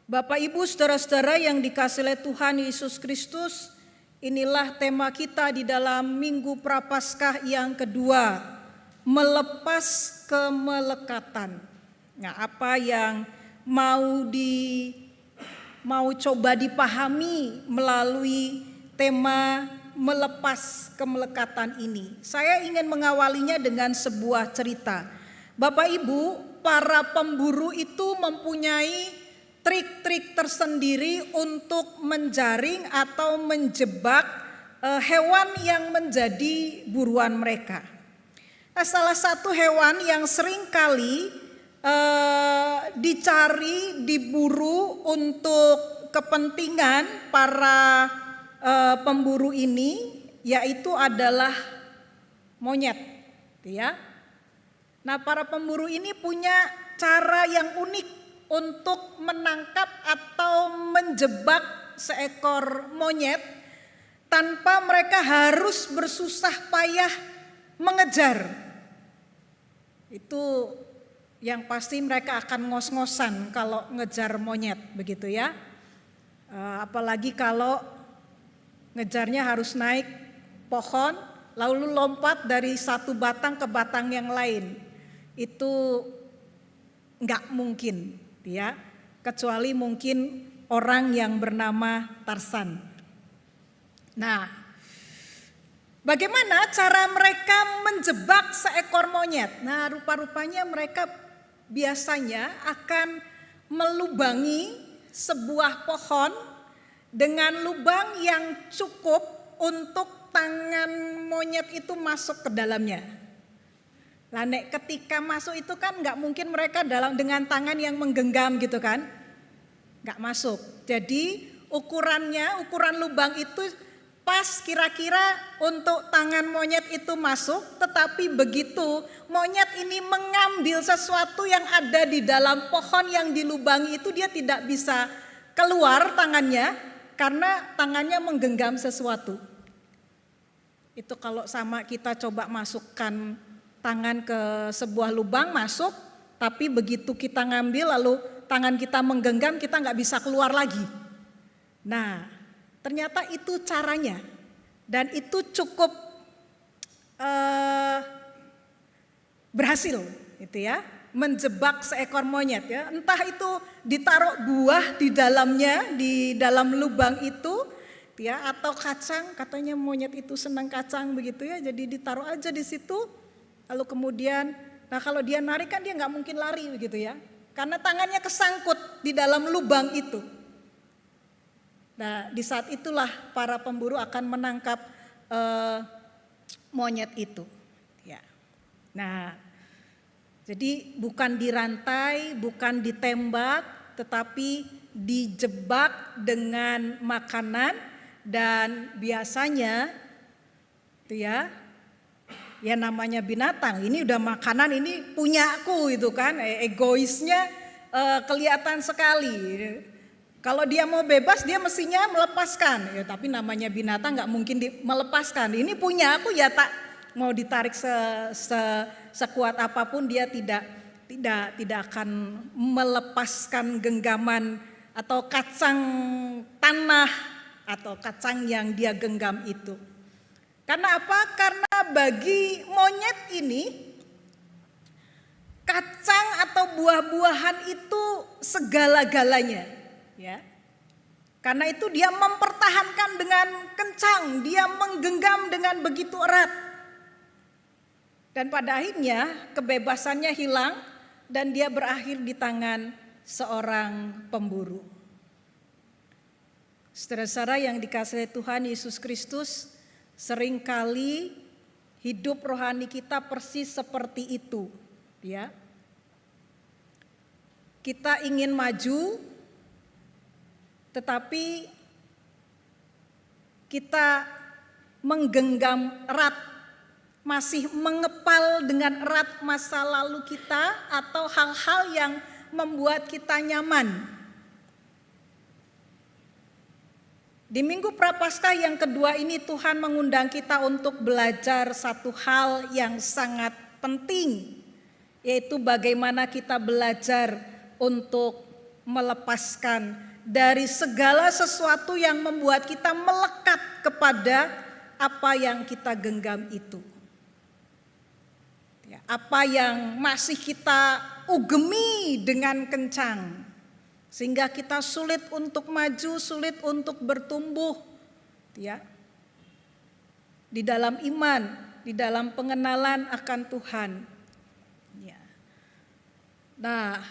Bapak, Ibu, saudara-saudara yang dikasihi oleh Tuhan Yesus Kristus, inilah tema kita di dalam Minggu Prapaskah yang kedua, melepas kemelekatan. Nah, apa yang mau coba dipahami melalui tema melepas kemelekatan ini? Saya ingin mengawalinya dengan sebuah cerita. Bapak, Ibu, para pemburu itu mempunyai trik-trik tersendiri untuk menjaring atau menjebak hewan yang menjadi buruan mereka. Nah, salah satu hewan yang sering kali dicari, diburu untuk kepentingan para pemburu ini, yaitu adalah monyet, ya. Nah, para pemburu ini punya cara yang unik untuk menangkap atau menjebak seekor monyet tanpa mereka harus bersusah payah mengejar. Itu yang pasti mereka akan ngos-ngosan kalau ngejar monyet, begitu ya. Apalagi kalau ngejarnya harus naik pohon lalu lompat dari satu batang ke batang yang lain. Itu nggak mungkin, ya, kecuali mungkin orang yang bernama Tarsan. Nah, bagaimana cara mereka menjebak seekor monyet? Nah, rupa-rupanya mereka biasanya akan melubangi sebuah pohon dengan lubang yang cukup untuk tangan monyet itu masuk ke dalamnya. Lah, ketika masuk itu kan nggak mungkin mereka dengan tangan yang menggenggam gitu kan, nggak masuk. Jadi ukuran lubang itu pas kira-kira untuk tangan monyet itu masuk, tetapi begitu monyet ini mengambil sesuatu yang ada di dalam pohon yang dilubangi itu, dia tidak bisa keluar tangannya karena tangannya menggenggam sesuatu. Itu kalau sama kita coba masukkan tangan ke sebuah lubang, masuk, tapi begitu kita ngambil lalu tangan kita menggenggam, kita nggak bisa keluar lagi. Nah, ternyata itu caranya, dan itu cukup berhasil, gitu ya, menjebak seekor monyet, ya. Entah itu ditaruh buah di dalamnya, di dalam lubang itu, ya, atau kacang, katanya monyet itu senang kacang begitu ya, jadi ditaruh aja di situ. Lalu kemudian, nah kalau dia narik kan dia nggak mungkin lari begitu ya, karena tangannya kesangkut di dalam lubang itu. Nah, di saat itulah para pemburu akan menangkap monyet itu. Ya. Nah, jadi bukan dirantai, bukan ditembak, tetapi dijebak dengan makanan, dan biasanya, itu ya namanya binatang, ini udah makanan, ini punyaku itu kan, egoisnya kelihatan sekali. Kalau dia mau bebas dia mestinya melepaskan, ya, tapi namanya binatang nggak mungkin melepaskan. Ini punya aku, ya tak mau ditarik sekuat apapun dia tidak akan melepaskan genggaman atau kacang tanah atau kacang yang dia genggam itu. Karena apa? Karena bagi monyet ini kacang atau buah-buahan itu segala-galanya, ya. Karena itu dia mempertahankan dengan kencang, dia menggenggam dengan begitu erat. Dan pada akhirnya kebebasannya hilang dan dia berakhir di tangan seorang pemburu. Saudara-saudara yang dikasihi Tuhan Yesus Kristus, seringkali hidup rohani kita persis seperti itu, ya. Kita ingin maju, tetapi kita menggenggam erat, masih mengepal dengan erat masa lalu kita atau hal-hal yang membuat kita nyaman. Di Minggu Prapaskah yang kedua ini Tuhan mengundang kita untuk belajar satu hal yang sangat penting, yaitu bagaimana kita belajar untuk melepaskan dari segala sesuatu yang membuat kita melekat kepada apa yang kita genggam itu. Ya, apa yang masih kita ugemi dengan kencang, sehingga kita sulit untuk maju, sulit untuk bertumbuh, ya, di dalam iman, di dalam pengenalan akan Tuhan. Ya. Nah,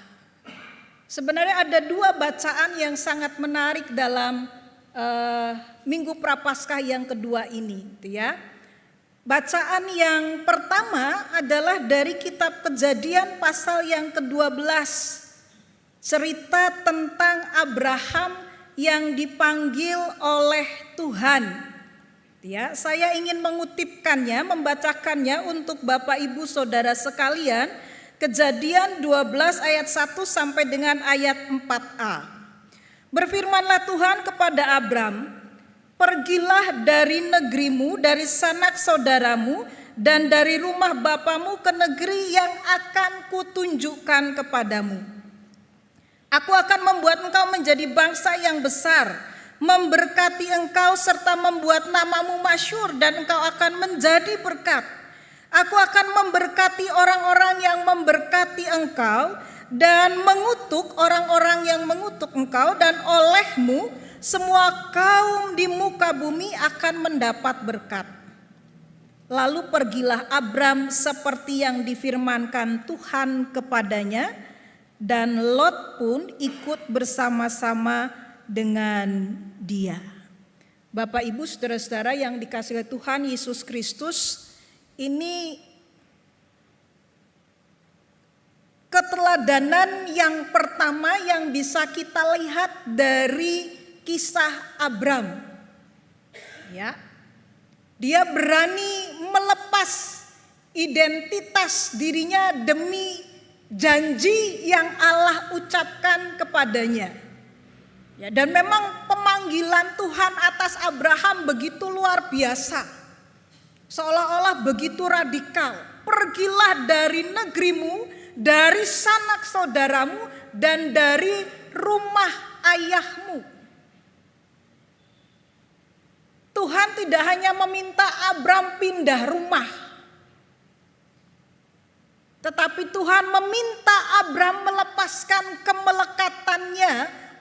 sebenarnya ada dua bacaan yang sangat menarik dalam Minggu Prapaskah yang kedua ini, ya. Bacaan yang pertama adalah dari kitab Kejadian pasal yang ke-12. Cerita tentang Abraham yang dipanggil oleh Tuhan. Ya, saya ingin mengutipkannya, membacakannya untuk Bapak Ibu Saudara sekalian. Kejadian 12 ayat 1 sampai dengan ayat 4a. Berfirmanlah Tuhan kepada Abram, pergilah dari negerimu, dari sanak saudaramu, dan dari rumah bapamu ke negeri yang akan kutunjukkan kepadamu. Aku akan membuat engkau menjadi bangsa yang besar, memberkati engkau serta membuat namamu masyhur, dan engkau akan menjadi berkat. Aku akan memberkati orang-orang yang memberkati engkau, dan mengutuk orang-orang yang mengutuk engkau, dan olehmu semua kaum di muka bumi akan mendapat berkat. Lalu pergilah Abram seperti yang difirmankan Tuhan kepadanya, dan Lot pun ikut bersama-sama dengan dia. Bapak Ibu saudara-saudara yang dikasihi oleh Tuhan Yesus Kristus, ini keteladanan yang pertama yang bisa kita lihat dari kisah Abram. Ya. Dia berani melepas identitas dirinya demi janji yang Allah ucapkan kepadanya. Ya, dan memang pemanggilan Tuhan atas Abraham begitu luar biasa. Seolah-olah begitu radikal. Pergilah dari negerimu, dari sanak saudaramu, dan dari rumah ayahmu. Tuhan tidak hanya meminta Abram pindah rumah, tetapi Tuhan meminta Abram melepaskan kemelekatannya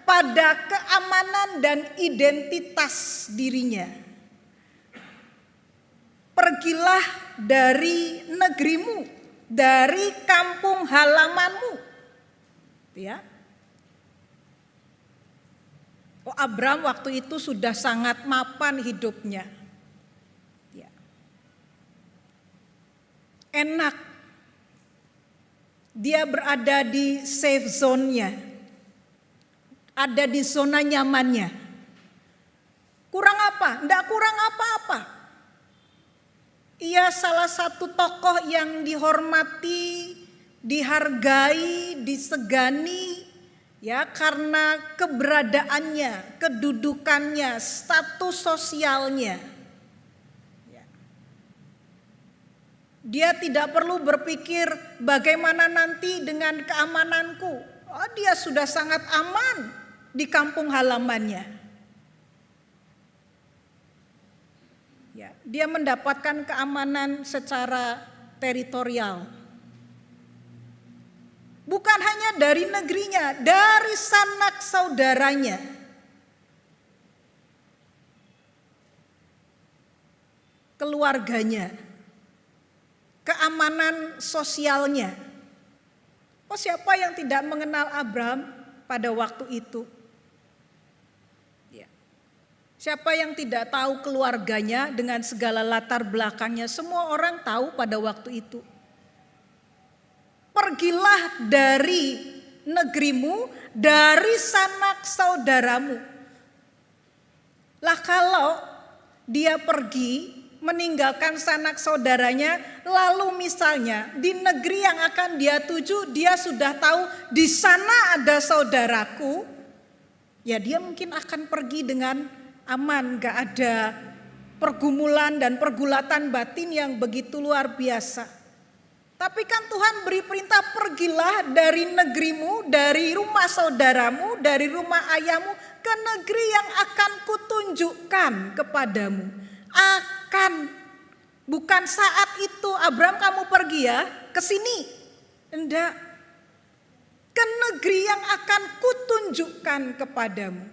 pada keamanan dan identitas dirinya. Pergilah dari negerimu, dari kampung halamanmu. Ya. Oh, Abram waktu itu sudah sangat mapan hidupnya. Ya. Enak. Dia berada di safe zone-nya. Ada di zona nyamannya. Kurang apa? Enggak kurang apa-apa. Ia salah satu tokoh yang dihormati, dihargai, disegani, ya, karena keberadaannya, kedudukannya, status sosialnya. Ya. Dia tidak perlu berpikir bagaimana nanti dengan keamananku. Oh, dia sudah sangat aman di kampung halamannya. Ya, dia mendapatkan keamanan secara teritorial. Bukan hanya dari negerinya, dari sanak saudaranya. Keluarganya. Keamanan sosialnya. Oh, siapa yang tidak mengenal Abram pada waktu itu? Siapa yang tidak tahu keluarganya dengan segala latar belakangnya? Semua orang tahu pada waktu itu. Pergilah dari negerimu, dari sanak saudaramu. Lah kalau dia pergi meninggalkan sanak saudaranya, lalu misalnya di negeri yang akan dia tuju, dia sudah tahu di sana ada saudaraku, ya dia mungkin akan pergi dengan aman, gak ada pergumulan dan pergulatan batin yang begitu luar biasa. Tapi kan Tuhan beri perintah, pergilah dari negerimu, dari rumah saudaramu, dari rumah ayahmu ke negeri yang akan kutunjukkan kepadamu. Akan, bukan saat itu Abraham kamu pergi ya ke sini. Enggak. Ke negeri yang akan kutunjukkan kepadamu.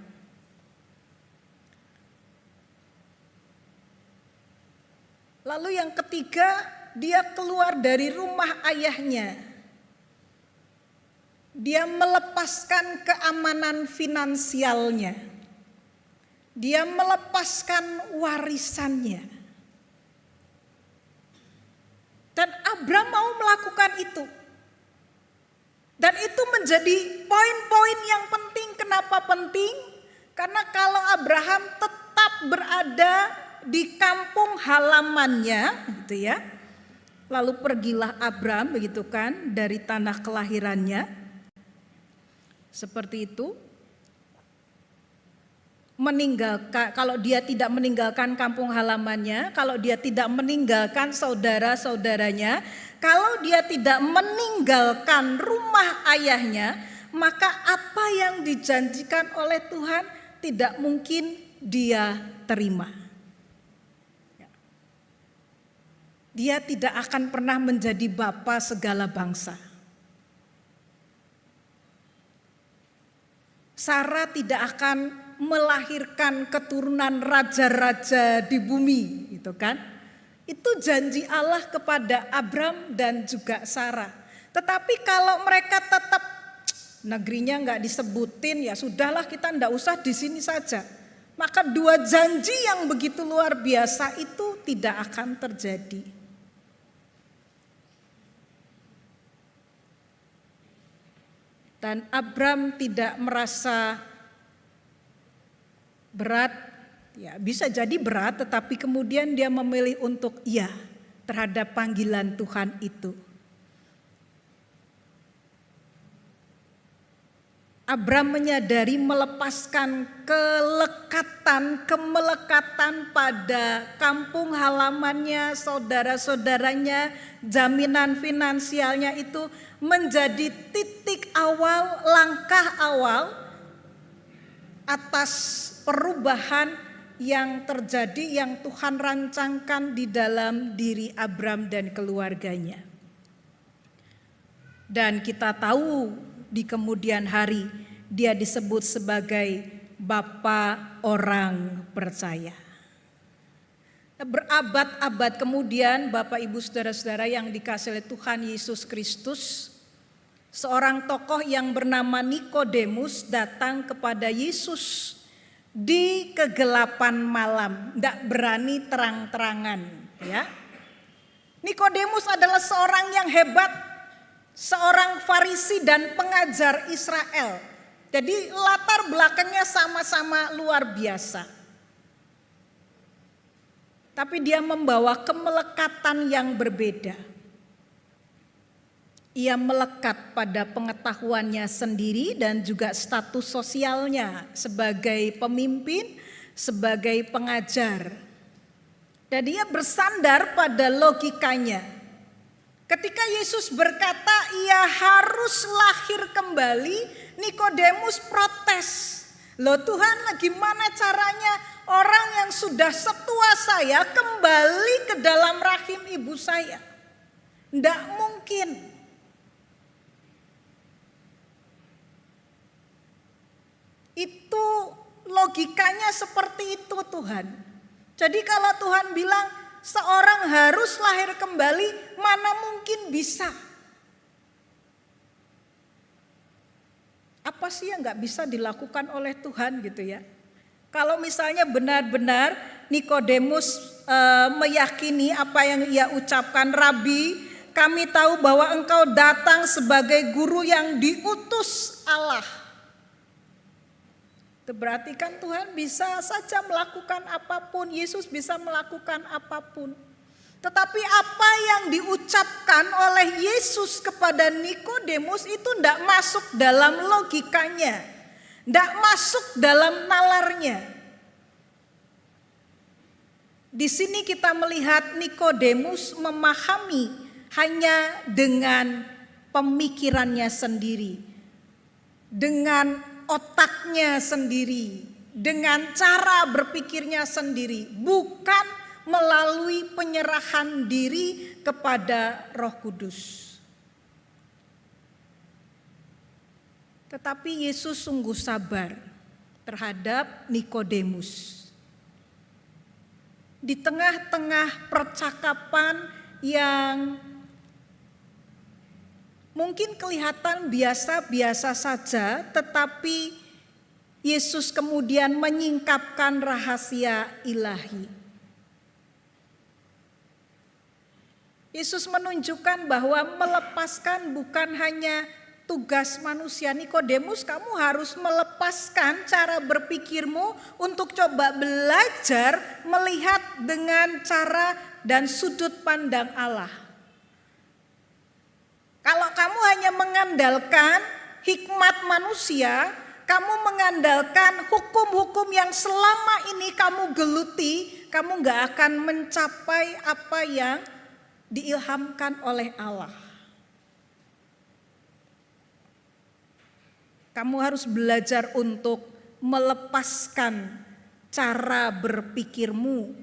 Lalu yang ketiga, dia keluar dari rumah ayahnya. Dia melepaskan keamanan finansialnya. Dia melepaskan warisannya. Dan Abraham mau melakukan itu. Dan itu menjadi poin-poin yang penting. Kenapa penting? Karena kalau Abraham tetap berada di kampung halamannya, gitu ya. Lalu pergilah Abraham, begitu kan, dari tanah kelahirannya. Seperti itu. Meninggalkan, kalau dia tidak meninggalkan kampung halamannya, kalau dia tidak meninggalkan saudara-saudaranya, kalau dia tidak meninggalkan rumah ayahnya, maka apa yang dijanjikan oleh Tuhan tidak mungkin dia terima. Dia tidak akan pernah menjadi bapa segala bangsa. Sarah tidak akan melahirkan keturunan raja-raja di bumi, gitu kan? Itu janji Allah kepada Abram dan juga Sarah. Tetapi kalau mereka tetap negerinya nggak disebutin, ya sudahlah kita nggak usah di sini saja. Maka dua janji yang begitu luar biasa itu tidak akan terjadi. Dan Abram tidak merasa berat, ya bisa jadi berat, tetapi kemudian dia memilih untuk iya terhadap panggilan Tuhan itu. Abram menyadari melepaskan kemelekatan pada kampung halamannya, saudara-saudaranya, jaminan finansialnya itu menjadi titik awal, langkah awal atas perubahan yang terjadi, yang Tuhan rancangkan di dalam diri Abram dan keluarganya. Dan kita tahu di kemudian hari dia disebut sebagai bapa orang percaya. Berabad-abad kemudian, Bapak Ibu Saudara-saudara yang dikasihi oleh Tuhan Yesus Kristus, seorang tokoh yang bernama Nikodemus datang kepada Yesus di kegelapan malam, tidak berani terang-terangan, ya. Nikodemus adalah seorang yang hebat, seorang Farisi dan pengajar Israel. Jadi latar belakangnya sama-sama luar biasa. Tapi dia membawa kemelekatan yang berbeda. Ia melekat pada pengetahuannya sendiri dan juga status sosialnya sebagai pemimpin, sebagai pengajar. Dan dia bersandar pada logikanya. Ketika Yesus berkata ia harus lahir kembali, Nikodemus protes. Loh Tuhan, gimana caranya orang yang sudah setua saya kembali ke dalam rahim ibu saya? Tidak mungkin. Itu logikanya seperti itu Tuhan. Jadi kalau Tuhan bilang seorang harus lahir kembali, mana mungkin bisa? Apa sih yang gak bisa dilakukan oleh Tuhan gitu ya? Kalau misalnya benar-benar Nikodemus meyakini apa yang ia ucapkan, Rabi, kami tahu bahwa engkau datang sebagai guru yang diutus Allah. Itu berarti kan Tuhan bisa saja melakukan apapun, Yesus bisa melakukan apapun. Tetapi apa yang diucapkan oleh Yesus kepada Nikodemus itu tidak masuk dalam logikanya, tidak masuk dalam nalarnya. Di sini kita melihat Nikodemus memahami hanya dengan pemikirannya sendiri, dengan otaknya sendiri, dengan cara berpikirnya sendiri, bukan melalui penyerahan diri kepada Roh Kudus. Tetapi Yesus sungguh sabar terhadap Nikodemus. Di tengah-tengah percakapan yang mungkin kelihatan biasa-biasa saja, tetapi Yesus kemudian menyingkapkan rahasia ilahi. Yesus menunjukkan bahwa melepaskan bukan hanya tugas manusia. Nikodemus, kamu harus melepaskan cara berpikirmu untuk coba belajar melihat dengan cara dan sudut pandang Allah. Kalau kamu hanya mengandalkan hikmat manusia, kamu mengandalkan hukum-hukum yang selama ini kamu geluti, kamu gak akan mencapai apa yang diilhamkan oleh Allah. Kamu harus belajar untuk melepaskan cara berpikirmu.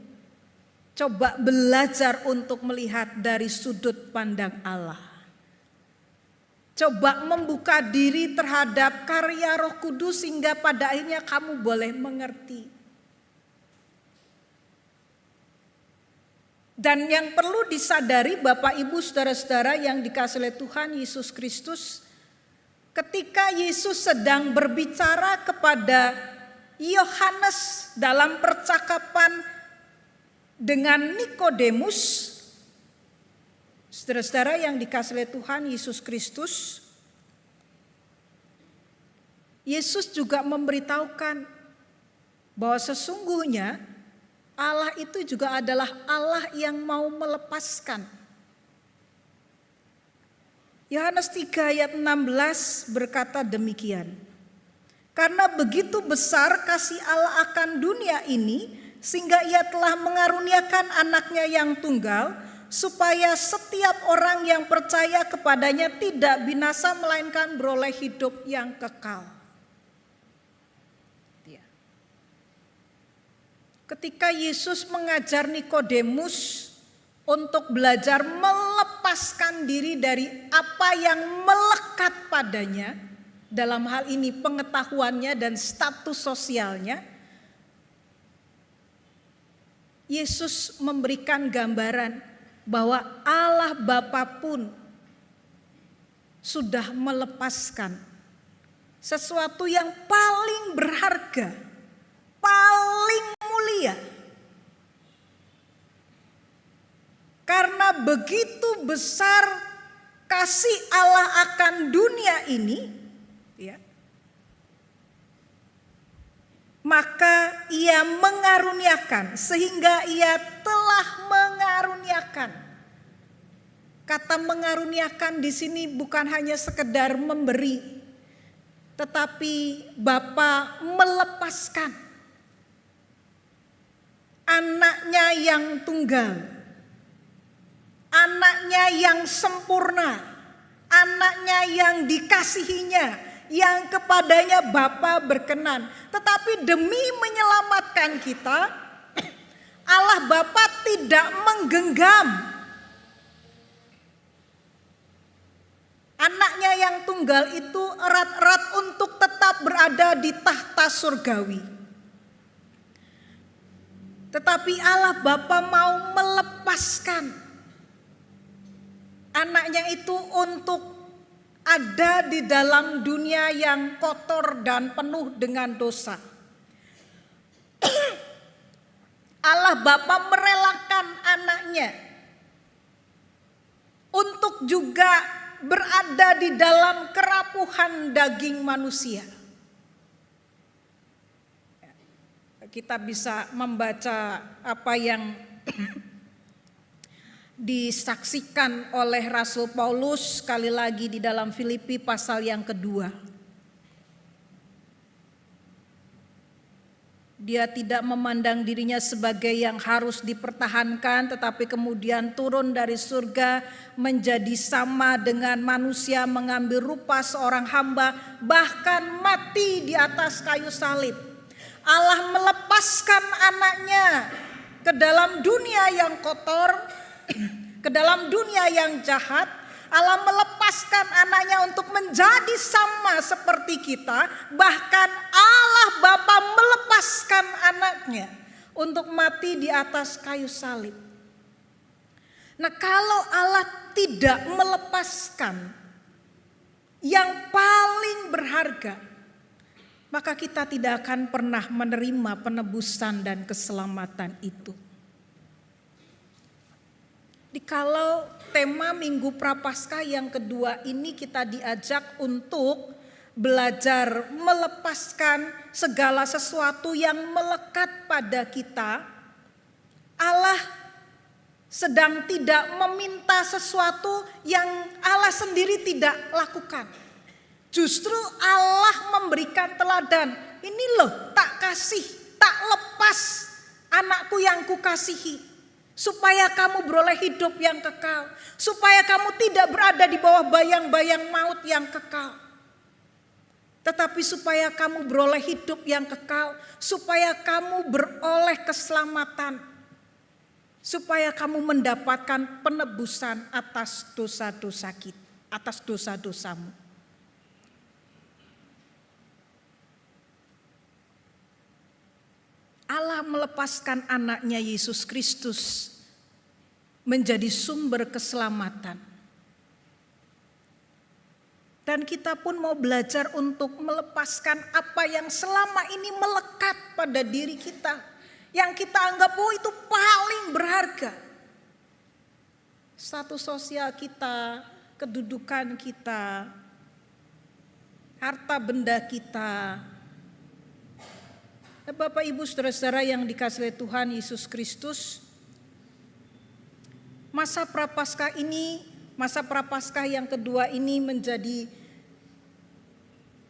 Coba belajar untuk melihat dari sudut pandang Allah. Coba membuka diri terhadap karya Roh Kudus sehingga pada akhirnya kamu boleh mengerti. Dan yang perlu disadari Bapak Ibu saudara-saudara yang dikasihi oleh Tuhan Yesus Kristus, ketika Yesus sedang berbicara kepada Yohanes dalam percakapan dengan Nikodemus, saudara-saudara yang dikasihi oleh Tuhan Yesus Kristus, Yesus juga memberitahukan bahwa sesungguhnya Allah itu juga adalah Allah yang mau melepaskan. Yohanes 3 ayat 16 berkata demikian. Karena begitu besar kasih Allah akan dunia ini, sehingga ia telah mengaruniakan anaknya yang tunggal, supaya setiap orang yang percaya kepadanya tidak binasa melainkan beroleh hidup yang kekal. Ketika Yesus mengajar Nikodemus untuk belajar melepaskan diri dari apa yang melekat padanya, dalam hal ini pengetahuannya dan status sosialnya, Yesus memberikan gambaran bahwa Allah Bapa pun sudah melepaskan sesuatu yang paling berharga, paling mulia. Karena begitu besar kasih Allah akan dunia ini, ya, maka ia mengaruniakan, sehingga ia telah mengaruniakan. Kata mengaruniakan di sini bukan hanya sekedar memberi, tetapi Bapa melepaskan anaknya yang tunggal, anaknya yang sempurna, anaknya yang dikasihinya, yang kepadanya Bapa berkenan. Tetapi demi menyelamatkan kita, Allah Bapa tidak menggenggam anaknya yang tunggal itu erat-erat untuk tetap berada di tahta surgawi. Tetapi Allah Bapa mau melepaskan anaknya itu untuk ada di dalam dunia yang kotor dan penuh dengan dosa. Allah Bapa merelakan anaknya untuk juga berada di dalam kerapuhan daging manusia. Kita bisa membaca apa yang disaksikan oleh Rasul Paulus sekali lagi di dalam Filipi pasal yang kedua. Dia tidak memandang dirinya sebagai yang harus dipertahankan, tetapi kemudian turun dari surga menjadi sama dengan manusia, mengambil rupa seorang hamba, bahkan mati di atas kayu salib. Allah melepaskan anaknya ke dalam dunia yang kotor, ke dalam dunia yang jahat. Allah melepaskan anaknya untuk menjadi sama seperti kita. Bahkan Allah Bapa melepaskan anaknya untuk mati di atas kayu salib. Nah, kalau Allah tidak melepaskan yang paling berharga, maka kita tidak akan pernah menerima penebusan dan keselamatan itu. Kalau tema Minggu Prapaskah yang kedua ini kita diajak untuk belajar melepaskan segala sesuatu yang melekat pada kita. Allah sedang tidak meminta sesuatu yang Allah sendiri tidak lakukan. Justru Allah memberikan teladan. Ini loh, tak kasih, tak lepas anakku yang kukasihi. Supaya kamu beroleh hidup yang kekal. Supaya kamu tidak berada di bawah bayang-bayang maut yang kekal. Tetapi supaya kamu beroleh hidup yang kekal. Supaya kamu beroleh keselamatan. Supaya kamu mendapatkan penebusan atas dosa-dosa kita, atas dosa-dosamu. Allah melepaskan anaknya Yesus Kristus menjadi sumber keselamatan. Dan kita pun mau belajar untuk melepaskan apa yang selama ini melekat pada diri kita. Yang kita anggap itu paling berharga. Status sosial kita, kedudukan kita, harta benda kita. Bapak Ibu Saudara-saudara yang dikasihi oleh Tuhan Yesus Kristus, masa Prapaskah ini, masa Prapaskah yang kedua ini menjadi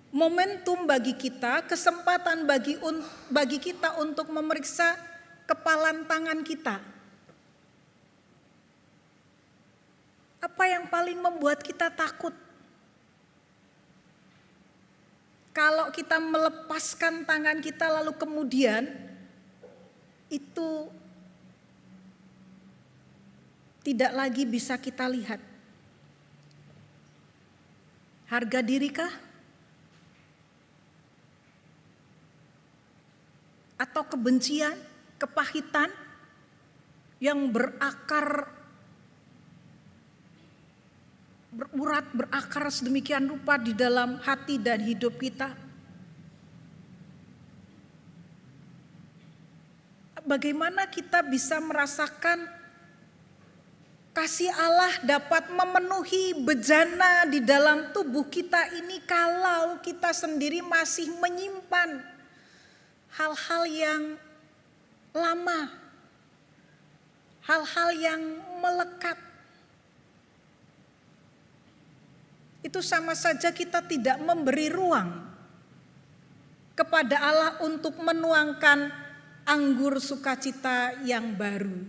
momentum bagi kita, kesempatan bagi kita untuk memeriksa kepalan tangan kita. Apa yang paling membuat kita takut? Kalau kita melepaskan tangan kita lalu kemudian itu tidak lagi bisa kita lihat. Harga dirikah? Atau kebencian, kepahitan yang berakar, berurat, berakar sedemikian rupa di dalam hati dan hidup kita. Bagaimana kita bisa merasakan kasih Allah dapat memenuhi bejana di dalam tubuh kita ini kalau kita sendiri masih menyimpan hal-hal yang lama, hal-hal yang melekat. Itu sama saja kita tidak memberi ruang kepada Allah untuk menuangkan anggur sukacita yang baru.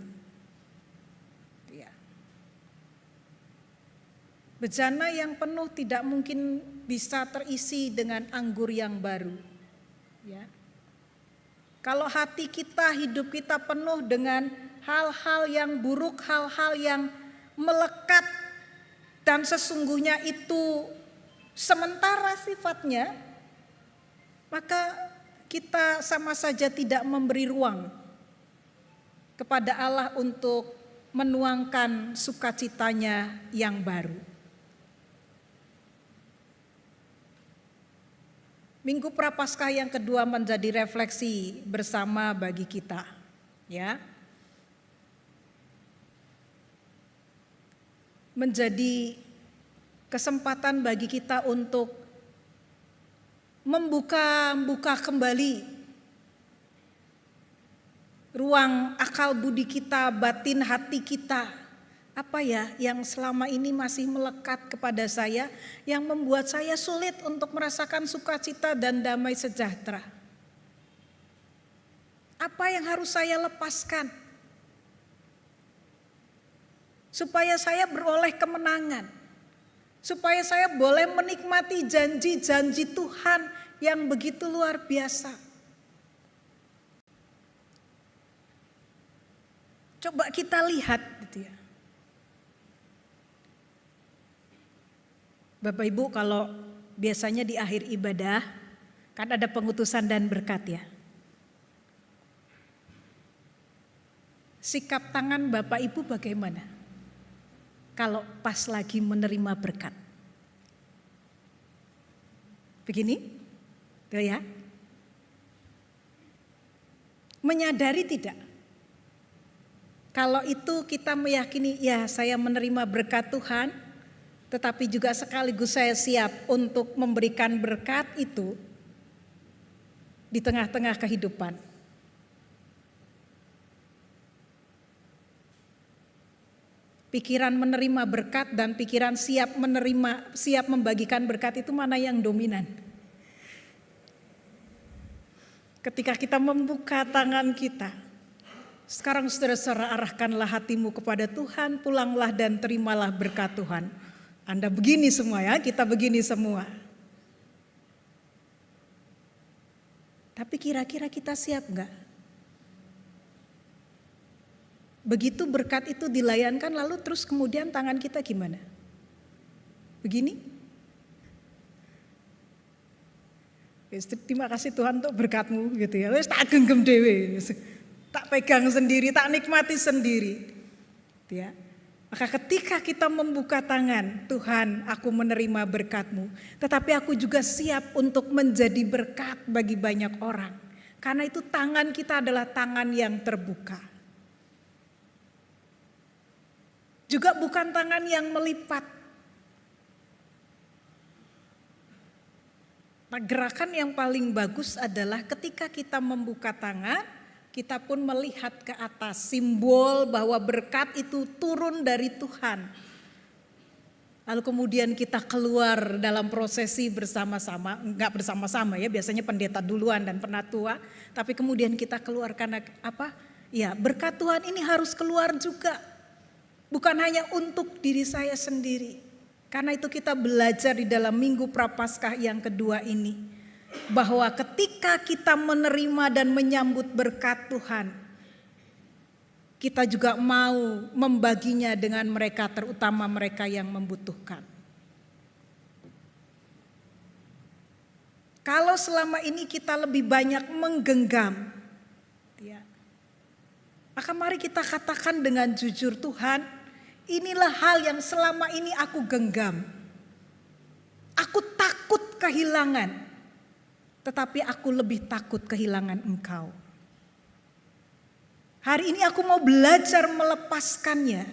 Ya. Bejana yang penuh tidak mungkin bisa terisi dengan anggur yang baru. Ya. Kalau hati kita, hidup kita penuh dengan hal-hal yang buruk, hal-hal yang melekat, dan sesungguhnya itu sementara sifatnya, maka kita sama saja tidak memberi ruang kepada Allah untuk menuangkan sukacitanya yang baru. Minggu Prapaskah yang kedua menjadi refleksi bersama bagi kita, ya. Menjadi kesempatan bagi kita untuk membuka kembali ruang akal budi kita, batin hati kita. Apa ya yang selama ini masih melekat kepada saya, yang membuat saya sulit untuk merasakan sukacita dan damai sejahtera. Apa yang harus saya lepaskan? Supaya saya beroleh kemenangan. Supaya saya boleh menikmati janji-janji Tuhan yang begitu luar biasa. Coba kita lihat gitu ya. Bapak Ibu, kalau biasanya di akhir ibadah kan ada pengutusan dan berkat ya. Sikap tangan Bapak Ibu bagaimana? Kalau pas lagi menerima berkat. Begini, tuh ya. Menyadari tidak? Kalau itu kita meyakini, ya saya menerima berkat Tuhan, tetapi juga sekaligus saya siap untuk memberikan berkat itu di tengah-tengah kehidupan. Pikiran menerima berkat dan pikiran siap membagikan berkat itu mana yang dominan? Ketika kita membuka tangan kita, sekarang saudara-saudara arahkanlah hatimu kepada Tuhan, pulanglah dan terimalah berkat Tuhan. Anda begini semua ya, kita begini semua. Tapi kira-kira kita siap enggak? Begitu berkat itu dilayankan lalu terus kemudian tangan kita gimana? Begini? Terima kasih Tuhan untuk berkat-Mu gitu ya. Wis tak genggam dewe. Tak pegang sendiri, tak nikmati sendiri. Ya. Maka ketika kita membuka tangan, Tuhan aku menerima berkat-Mu. Tetapi aku juga siap untuk menjadi berkat bagi banyak orang. Karena itu tangan kita adalah tangan yang terbuka. Juga bukan tangan yang melipat. Nah, gerakan yang paling bagus adalah ketika kita membuka tangan, kita pun melihat ke atas, simbol bahwa berkat itu turun dari Tuhan. Lalu kemudian kita keluar dalam prosesi bersama-sama, enggak bersama-sama ya, biasanya pendeta duluan dan penatua, tapi kemudian kita keluar karena apa? Ya, berkat Tuhan ini harus keluar juga. Bukan hanya untuk diri saya sendiri. Karena itu kita belajar di dalam Minggu Prapaskah yang kedua ini. Bahwa ketika kita menerima dan menyambut berkat Tuhan, kita juga mau membaginya dengan mereka, terutama mereka yang membutuhkan. Kalau selama ini kita lebih banyak menggenggam, ya, maka mari kita katakan dengan jujur, Tuhan, inilah hal yang selama ini aku genggam. Aku takut kehilangan, tetapi aku lebih takut kehilangan Engkau. Hari ini aku mau belajar melepaskannya,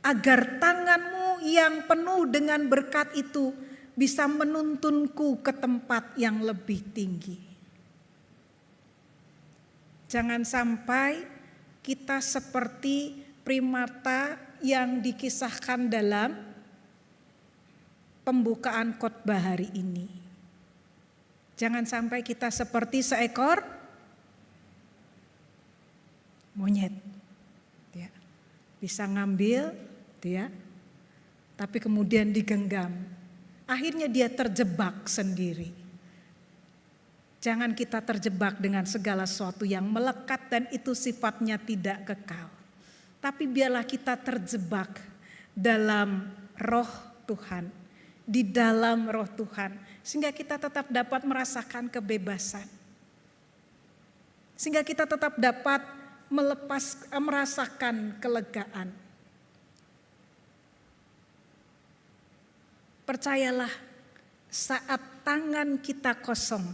agar tangan-Mu yang penuh dengan berkat itu bisa menuntunku ke tempat yang lebih tinggi. Jangan sampai kita seperti primata yang dikisahkan dalam pembukaan khotbah hari ini. Jangan sampai kita seperti seekor monyet, ya. Bisa ngambil, ya, tapi kemudian digenggam. Akhirnya dia terjebak sendiri. Jangan kita terjebak dengan segala sesuatu yang melekat dan itu sifatnya tidak kekal. Tapi biarlah kita terjebak dalam roh Tuhan, di dalam roh Tuhan, sehingga kita tetap dapat merasakan kebebasan. Sehingga kita tetap dapat merasakan kelegaan. Percayalah, saat tangan kita kosong,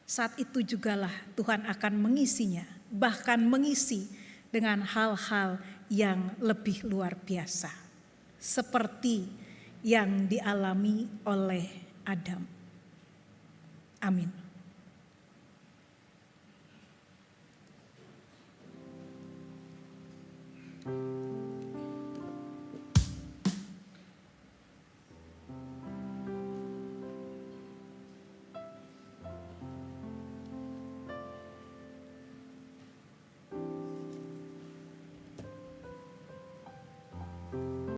saat itu jugalah Tuhan akan mengisinya, bahkan mengisi dengan hal-hal yang lebih luar biasa, seperti yang dialami oleh Adam. Amin.